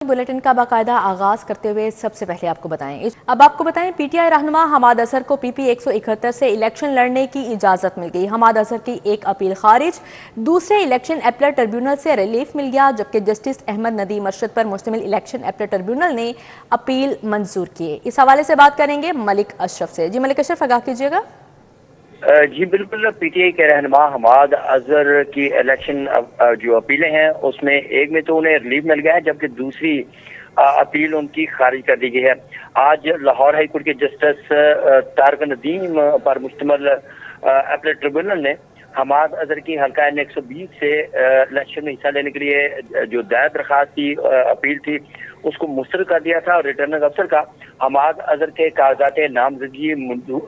Bulletin का बाकायदा आगाज करते हुए सबसे पहले आपको बताएं पीटीआई रहनुमा हमाद अजहर को पीपी 171 से इलेक्शन लड़ने की इजाजत मिल गई। हमाद अजहर की एक अपील खारिज, दूसरे इलेक्शन अपीलेट ट्रिब्यूनल से रिलीफ मिल गया, जबकि जस्टिस अहमद नदीम अरशद पर मुश्तमिल इलेक्शन अपीलेट ट्रिब्यूनल ने अपील मंजूर किए। इस हवाले से बात करेंगे मलिक अशरफ से। जी मलिक अशरफ, आगाह कीजिएगा। जी बिल्कुल, पीटीआई के रहनुमा हमाद अजहर की इलेक्शन जो अपीलें हैं उसमें एक में तो उन्हें रिलीफ मिल गया है, जबकि दूसरी अपील उनकी खारिज कर दी गई है। आज लाहौर हाई कोर्ट के जस्टिस तारिक नदीम पर मुश्तमिल अपीलेट ट्रिब्यूनल ने हमाद अजहर की हल्का N 120 से इलेक्शन में हिस्सा लेने के लिए जो दायर दरखास्त थी, अपील थी, उसको मुस्तरद कर दिया था और रिटर्निंग अफसर का हमाद अजहर के कागजात नामजदगी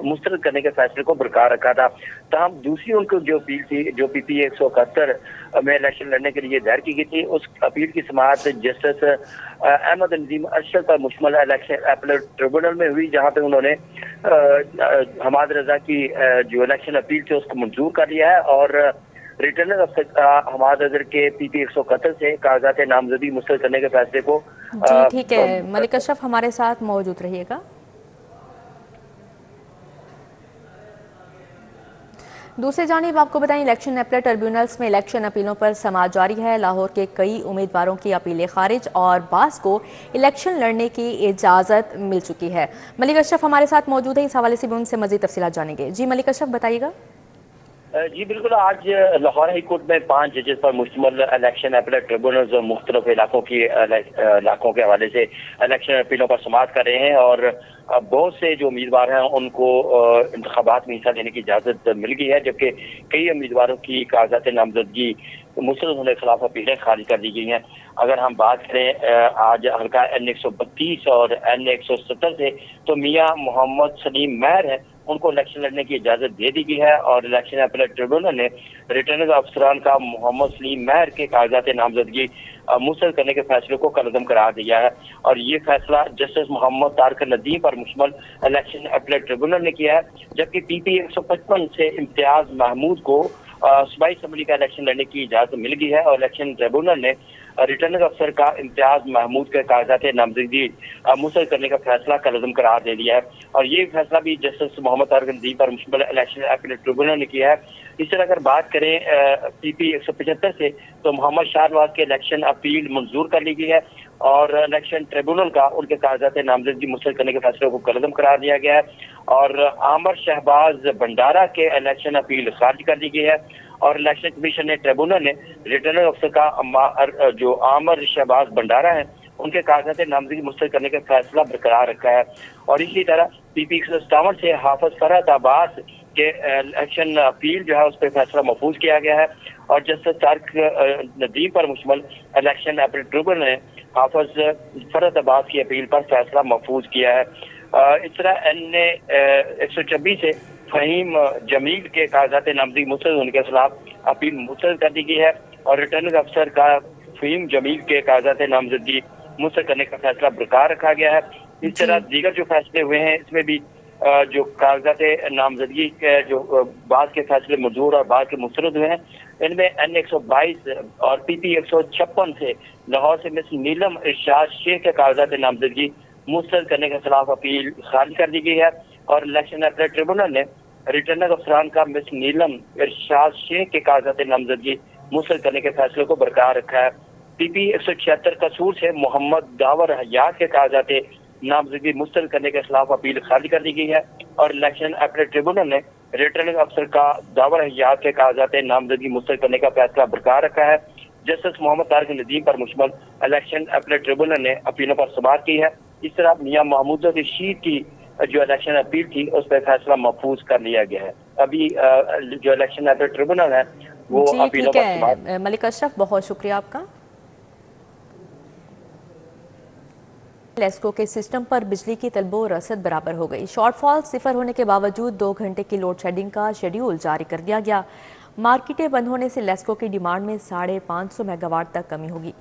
मुस्तरद करने के फैसले को बरकरार रखा था। तमाम दूसरी उनको जो अपील थी, जो PP 171 में इलेक्शन लड़ने के लिए दायर की गई थी, उस अपील की समाअत जस्टिस अहमद नदीम अरशद पर मुश्तमिल इलेक्शन अपीलेट ट्रिब्यूनल में हुई, जहाँ पे उन्होंने हमाद रजा की जो इलेक्शन अपील थी उसको मंजूर कर लिया है और रिटर्निंग अफसर का हमाद अजहर के PP 171 से कागजात नामजदगी मुस्तरद करने के फैसले को जी ठीक है, मलिक अशरफ हमारे साथ मौजूद रहिएगा। दूसरी जानिब आपको बताएं, इलेक्शन अपीलेट ट्रिब्यूनल्स में इलेक्शन अपीलों पर समाअत जारी है। लाहौर के कई उम्मीदवारों की अपीलें खारिज और बास को इलेक्शन लड़ने की इजाज़त मिल चुकी है। मलिक अशरफ हमारे साथ मौजूद है, इस हवाले से भी उनसे मज़ीद तफसीलात जानेंगे। जी मलिक अशरफ बताइएगा। जी बिल्कुल, आज लाहौर हाई कोर्ट में 5 जजेस पर मुश्तमिल इलेक्शन अपीलेट ट्रिब्यूनल्स और मुख्तलिफ इलाकों के हवाले से इलेक्शन अपीलों पर समाअत कर रहे हैं और बहुत से जो उम्मीदवार हैं उनको इंतखाबात में हिस्सा लेने की इजाज़त मिल गई है, जबकि कई उम्मीदवारों की कागजात नामजदगी मुस्तरद होने के खिलाफ अपीलें खारिज कर दी गई हैं। अगर हम बात करें आज हल्का N 132 और N 170 से, तो मियां मोहम्मद सलीम महर है, उनको इलेक्शन लड़ने की इजाजत दे दी गई है और इलेक्शन अपीलेट ट्रिब्यूनल ने रिटर्निंग अफसरान का मोहम्मद सलीम महर के कागजात नामजदगी मुस्तरद करने के फैसले को कलअदम करार दिया है और ये फैसला जस्टिस मोहम्मद तारिक नदीम पर मुश्तमिल इलेक्शन अपीलेट ट्रिब्यूनल ने किया है, जबकि PP 155 से इम्तियाज महमूद को सूबाई असम्बली का इलेक्शन लड़ने की इजाजत मिल गई है और इलेक्शन ट्रिब्यूनल ने रिटर्निंग अफसर का इम्तियाज महमूद के कागजात नामजदगी मुस्तरद करने का फैसला कलअदम करार दे दिया है और ये फैसला भी जस्टिस मोहम्मद तारिक नदीम पर मुश्तमिल इलेक्शन अपीलेट ट्रिब्यूनल ने किया है। इस तरह अगर बात करें PP 175 से, तो मोहम्मद शाहनवाज के इलेक्शन अपील मंजूर कर ली गई है और इलेक्शन ट्रिब्यूनल का उनके कागजात नामजदगी मुस्तरद करने के फैसले को कलअदम करार दिया गया है और आमर शहबाज भंडारा के इलेक्शन अपील खारिज कर दी गई है और इलेक्शन कमीशन ने ट्रिब्यूनल ने रिटर्निंग अफसर का जो आमर शहबाज भंडारा है उनके कागजात नामजदगी मुस्तरद करने का फैसला बरकरार रखा है और इसी तरह PP 157 से हाफिज फरहत अब्बास के इलेक्शन अपील जो है उस पर फैसला महफूज किया गया है और जस्टिस तारिक नदीम पर मुश्तमिल इलेक्शन अपीलेट ट्रिब्यूनल ने हाफिज फरहत अब्बास की अपील पर फैसला महफूज किया है। इस तरह N 126 से फहीम जमील के कागजात नामजदगी मुस्तरद होने के खिलाफ अपील मुस्तरद कर दी गई है और रिटर्निंग अफसर का फहीम जमील के कागजात नामजदगी मुस्तरद करने का फैसला बरकरार रखा गया है। इस तरह दीगर जो फैसले हुए हैं इसमें भी जो कागजात नामजदगी के जो बाद के फैसले मंजूर और बाद के मुस्तरद हुए हैं, इनमें N 122 और PP 156 से लाहौर से मिस नीलम इरशाद शेख के कागजात नामजदगी मुस्तरद करने के खिलाफ अपील खारिज कर दी गई है और इलेक्शन अपीलेट ट्रिब्यूनल ने रिटर्निंग अफसरान का मिस नीलम इरशाद शेख के कागजात नामजदगी मुस्तरद करने के फैसले को बरकरार रखा है। PP 176 कसूर से मोहम्मद दावर हयात के कागजात नामजदगी मुस्तरद करने के खिलाफ अपील खारिज कर दी गई है और इलेक्शन अपीलेट ट्रिब्यूनल ने रिटर्निंग अफसर का दावर हयात के कागजात नामजदगी मुस्तरद करने का फैसला बरकरार रखा है। जस्टिस मोहम्मद तारिक नदीम पर मुश्तमिल इलेक्शन अपीलेट ट्रिब्यूनल ने अपीलों पर समाअत की है। इस तरह मियां महमूद रशीद की जो इलेक्शन अपील थी उस पर फैसला महफूज कर लिया गया है। अभी जो इलेक्शन अपीलेट ट्रिब्यूनल है वो अपीलों पर समाअत। मलिक अशरफ, बहुत शुक्रिया आपका। लेस्को के सिस्टम पर बिजली की तलबो रसद बराबर हो गई। शॉर्टफॉल 0 होने के बावजूद 2 घंटे की लोड शेडिंग का शेड्यूल जारी कर दिया गया। मार्केटें बंद होने से लेस्को की डिमांड में 550 मेगावाट तक कमी होगी।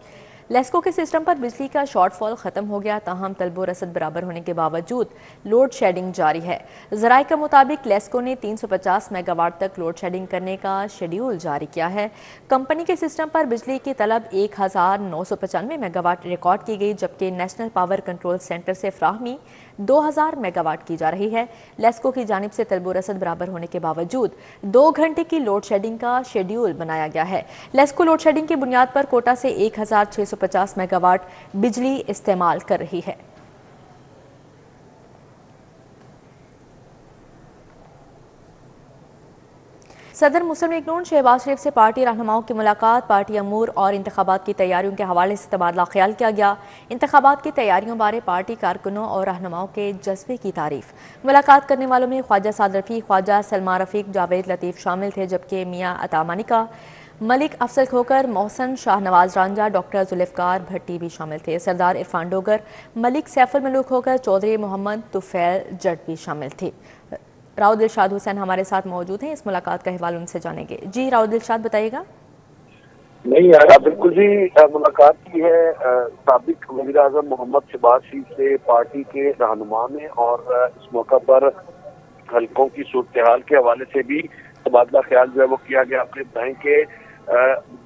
लेस्को के सिस्टम पर बिजली का शॉर्टफॉल खत्म हो गया, ताहम तलब व रसद बराबर होने के बावजूद लोड शेडिंग जारी है। जराये के मुताबिक लेस्को ने 350 मेगावाट तक लोड शेडिंग करने का शेड्यूल जारी किया है। कंपनी के सिस्टम पर बिजली की तलब 1995 मेगावाट रिकॉर्ड की गई, जबकि नेशनल पावर कंट्रोल सेंटर से फ्राहमी 2000 मेगावाट की जा रही है। लेस्को की जानिब से तलब व रसद बराबर होने के बावजूद 2 घंटे की लोड शेडिंग का शेड्यूल बनाया गया है। लेस्को लोड शेडिंग की बुनियाद पर कोटा से 1650 मेगावाट बिजली इस्तेमाल कर रही है। सदर मुस्लिम लीग नून शहबाज शरीफ से पार्टी रहनुमाओं की मुलाकात, पार्टी अमूर और इंतखाबात की तैयारियों के हवाले से तबादला ख्याल किया गया। इंतखाबात की तैयारियों बारे पार्टी कारकुनों और रहनुमाओं के जज्बे की तारीफ। मुलाकात करने वालों में ख्वाजा साद रफीक, ख्वाजा सलमान रफीक, जावेद लतीफ़ शामिल थे, जबकि मियाँ अता मानिका, मलिक अफजल खोकर, मोहसन शाहनवाज रांझा, डॉक्टर जुल्फ़िकार भट्टी भी शामिल थे। सरदार इरफान डोगर, मलिक सैफुल मलूक खोकर, चौधरी मोहम्मद तुफैल जट भी शामिल थे। राव दिलशाद हुसैन हमारे साथ मौजूद हैं, इस मुलाकात का अहवाल उनसे जानेंगे। जी राव दिलशाद, बताइएगा। नहीं बिल्कुल जी, मुलाकात की है साबिक वज़ीर आज़म मोहम्मद शहबाज शरीफ से पार्टी के रहनुमा ने, और इस मौका पर हलकों की सूरत हाल के हवाले से भी तबादला ख्याल जो है वो किया गया। अपने बैंक के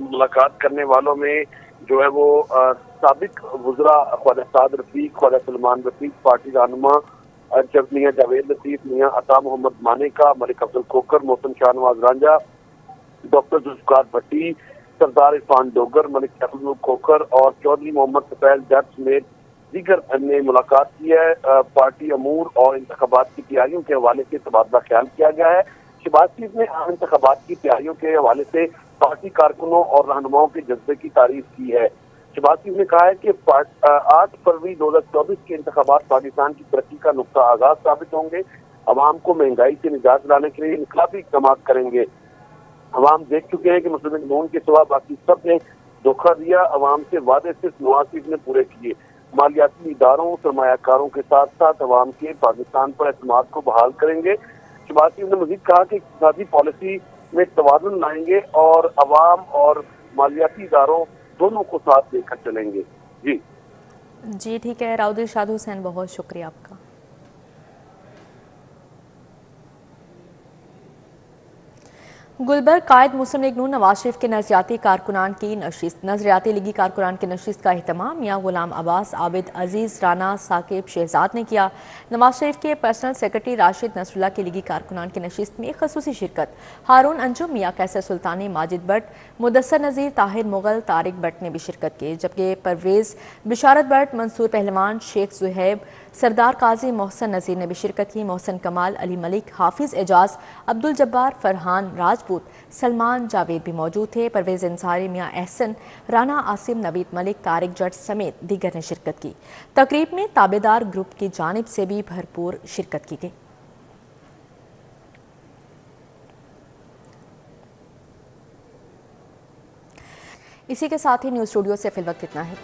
मुलाकात करने वालों में जो है वो साबिक वज़रा ख्वाजा साद रफीक, ख्वाजा सलमान रफीक, पार्टी रहनुमा जब मियाँ जावेद लतीफ़, मियाँ अता मोहम्मद मानिका, मलिक अफजल खोकर, मोहसन शाहनवाज रांझा, डॉक्टर जुल्फ़िकार भट्टी, सरदार इरफान डोगर, मलिक सैफुल मलूक खोकर और चौधरी मोहम्मद तुफैल जट समेत दीगर ने मुलाकात की है। पार्टी अमूर और इंतखाबात की तैयारियों के हवाले से तबादला ख्याल किया गया है। शहबाज शरीफ ने आम इंतखाबात की तैयारियों के हवाले से पार्टी कारकुनों और रहनुमाओं के जज्बे की तारीफ की है। शहबाज शरीफ ने कहा है कि 8 फरवरी 2024 के इंतखाबात पाकिस्तान की तरक्की का नुक्ता आगाज साबित होंगे। अवाम को महंगाई से निजात दिलाने के लिए इनकलाबी इक़दाम करेंगे। अवाम देख चुके हैं कि मुस्लिम लीग नून के सिवा बाकी सब ने धोखा दिया। अवाम से वादे सिर्फ नवाज शरीफ ने पूरे किए। मालियाती इदारों, सरमायाकारों के साथ साथ अवाम के पाकिस्तान पर एतमाद को बहाल करेंगे। शहबाज शरीफ ने मजीद कहा कि इक़्तिसादी पॉलिसी में तवाज़ुन लाएंगे और अवाम और मालियाती इदारों दोनों को साथ लेकर चलेंगे। जी ठीक है, राव दिलशाद हुसैन, बहुत शुक्रिया आपका। गुलबर्ग कायद मुस्लिम लीग नून नवाज शरीफ के नजरियाती कारकुनान की नशिस्त। नजरियाती लीगी कारकुनान की नशिस्त का अहतमाम मियाँ गुलाम अब्बास, आबिद अजीज, राना साकिब शहजाद ने किया। नवाज शरीफ के पर्सनल सेक्रेटरी राशिद नसरुल्लाह की लीगी कारकुनान की नशिस्त में खसूसी शिरकत। हारून अंजुम, मियाँ कैसर सुल्तानी, माजिद भट्ट, मुदस्सर नज़ीर, ताहिर मुगल, तारिक भट्ट ने भी शिरकत की, जबकि परवेज, बिशारत भट्ट, मंसूर पहलवान, शेख जुहैब, सरदार काजी, मोहसन नज़ीर ने भी शिरकत की। मोहसन कमाल, अली मलिक, हाफिज एजाज, अब्दुल जब्बार, फरहान राजपूत, सलमान जावेद भी मौजूद थे। परवेज अंसारी, मियाँ एहसन, राना आसिम, नवीद मलिक, तारिक जट समेत दीगर ने शिरकत की। तकरीब में ताबेदार ग्रुप की जानिब से भी भरपूर शिरकत की गई। इसी के साथ ही न्यूज़ स्टूडियो से फिलवक्त इतना है।